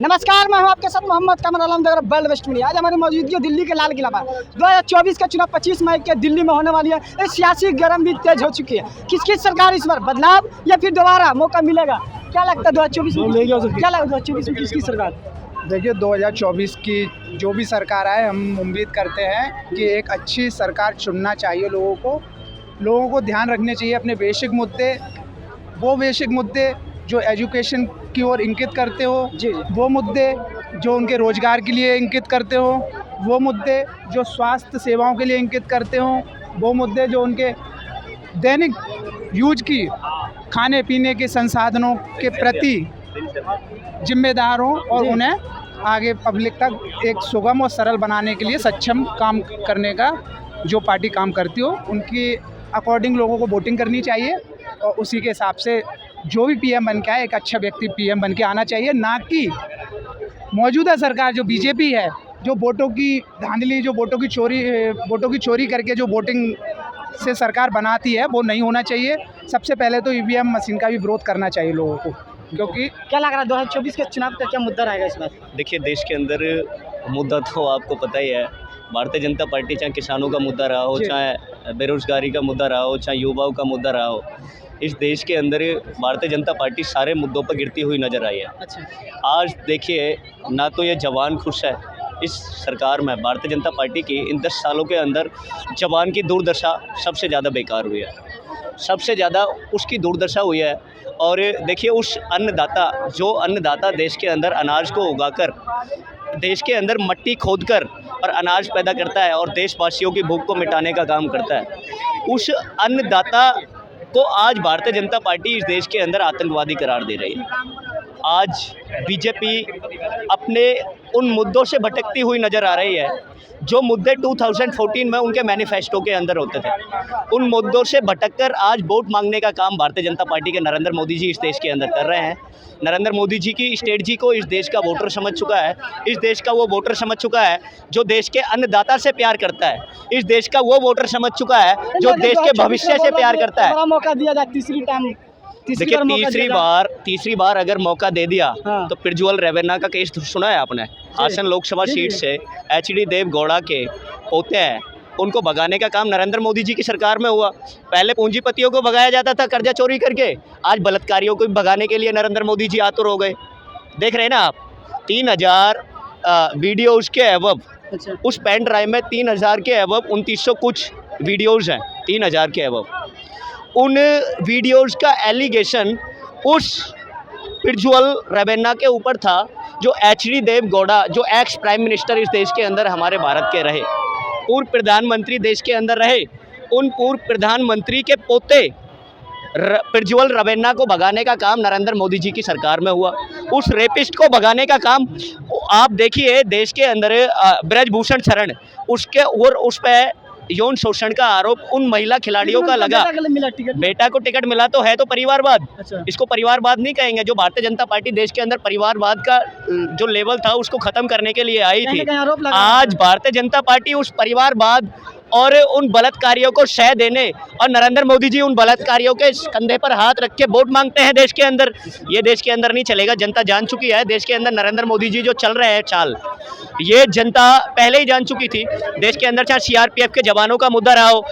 नमस्कार, मैं हूं आपके साथ मोहम्मद कमर आलम वर्ल्ड वेस्ट मीडिया। आज हमारी मौजूदगी है दिल्ली के लाल किला पर। 2024 का चुनाव 25 मई के दिल्ली में होने वाली है। इस सियासी गर्म भी तेज हो चुकी है। किसकी सरकार इस बार बदलाव या फिर दोबारा मौका मिलेगा? क्या लगता है 2024 में क्या लगता है 2024 में किसकी सरकार? देखिए 2024 की जो भी सरकार आए, हम उम्मीद करते हैं कि एक अच्छी सरकार चुनना चाहिए। लोगों को ध्यान रखने चाहिए अपने बेसिक मुद्दे, वो बेसिक मुद्दे जो एजुकेशन की ओर इंगित करते हो, वो मुद्दे जो उनके रोज़गार के लिए इंगित करते हो, वो मुद्दे जो स्वास्थ्य सेवाओं के लिए इंगित करते हो, वो मुद्दे जो उनके दैनिक यूज की खाने पीने के संसाधनों के प्रति जिम्मेदार हों और उन्हें आगे पब्लिक तक एक सुगम और सरल बनाने के लिए सक्षम काम करने का जो पार्टी काम करती हो, उनकी अकॉर्डिंग लोगों को वोटिंग करनी चाहिए और उसी के हिसाब से जो भी पीएम बन के आए, एक अच्छा व्यक्ति पीएम बन के आना चाहिए, ना कि मौजूदा सरकार जो बीजेपी है, जो वोटों की धांधली, जो वोटों की चोरी करके जो वोटिंग से सरकार बनाती है, वो नहीं होना चाहिए। सबसे पहले तो ईवीएम मशीन का भी विरोध करना चाहिए लोगों को, क्योंकि क्या लग रहा है 2024 के चुनाव का क्या मुद्दा रहेगा इस बार? देखिए, देश के अंदर मुद्दा तो आपको पता ही है। भारतीय जनता पार्टी चाहे किसानों का मुद्दा रहा हो, चाहे बेरोजगारी का मुद्दा रहा हो, चाहे युवाओं का मुद्दा रहा हो, इस देश के अंदर भारतीय जनता पार्टी सारे मुद्दों पर गिरती हुई नज़र आई है। अच्छा। आज देखिए, ना तो ये जवान खुश है इस सरकार में। भारतीय जनता पार्टी की इन 10 सालों के अंदर जवान की दुर्दशा सबसे ज़्यादा बेकार हुई है, सबसे ज़्यादा उसकी दुर्दशा हुई है। और देखिए, उस अन्नदाता देश के अंदर अनाज को उगाकर, देश के अंदर मट्टी खोदकर और अनाज पैदा करता है और देशवासियों की भूख को मिटाने का काम करता है, उस अन्नदाता को आज भारतीय जनता पार्टी इस देश के अंदर आतंकवादी करार दे रही है। आज बीजेपी अपने उन मुद्दों से भटकती हुई नज़र आ रही है जो मुद्दे 2014 में उनके मैनिफेस्टो के अंदर होते थे। उन मुद्दों से भटककर आज वोट मांगने का काम भारतीय जनता पार्टी के नरेंद्र मोदी जी इस देश के अंदर कर रहे हैं। नरेंद्र मोदी जी की स्ट्रेटजी को इस देश का वोटर समझ चुका है। इस देश का वो वोटर समझ चुका है जो देश के अन्नदाता से प्यार करता है। इस देश का वो वोटर समझ चुका है जो देश के भविष्य से प्यार करता है। मौका दिया जाए तीसरी देखिए, तीसरी बार अगर मौका दे दिया तो प्रज्वल रेवन्ना का केस सुना है आपने? हासन लोकसभा सीट से HD देवगौड़ा के पोते हैं, उनको भगाने का काम नरेंद्र मोदी जी की सरकार में हुआ। पहले पूंजीपतियों को भगाया जाता था कर्जा चोरी करके, आज बलात्कारियों को भगाने के लिए नरेंद्र मोदी जी आतुर हो गए। देख रहे हैं ना आप, 3000 वीडियोज़ के एवब, उस पेन ड्राइव में 3000 के एवब 2900 कुछ वीडियोज़ हैं, 3000 के एवब। उन वीडियोज़ का एलिगेशन उस प्रज्वल रेवन्ना के ऊपर था जो HD देवगौड़ा, जो एक्स प्राइम मिनिस्टर इस देश के अंदर हमारे भारत के रहे, पूर्व प्रधानमंत्री देश के अंदर रहे। उन पूर्व प्रधानमंत्री के पोते प्रज्वल रेवन्ना को भगाने का काम नरेंद्र मोदी जी की सरकार में हुआ। उस रेपिस्ट को भगाने का काम आप देखिए, देश के अंदर ब्रजभूषण शरण, उसके और उस पर यौन शोषण का आरोप उन महिला खिलाड़ियों का लगा। बेटा को टिकट मिला तो है तो परिवारवाद। अच्छा। इसको परिवारवाद नहीं कहेंगे। जो भारतीय जनता पार्टी देश के अंदर परिवारवाद का जो लेवल था उसको खत्म करने के लिए आई थी, आज भारतीय जनता पार्टी उस परिवारवाद और उन बलात्कारियों को शह देने, और नरेंद्र मोदी जी उन बलात्कारियों के कंधे पर हाथ रख के वोट मांगते हैं देश के अंदर। ये देश के अंदर नहीं चलेगा। जनता जान चुकी है देश के अंदर नरेंद्र मोदी जी जो चल रहे हैं चाल, ये जनता पहले ही जान चुकी थी। देश के अंदर चाहे CRPF के जवानों का मुद्दा रहा हो,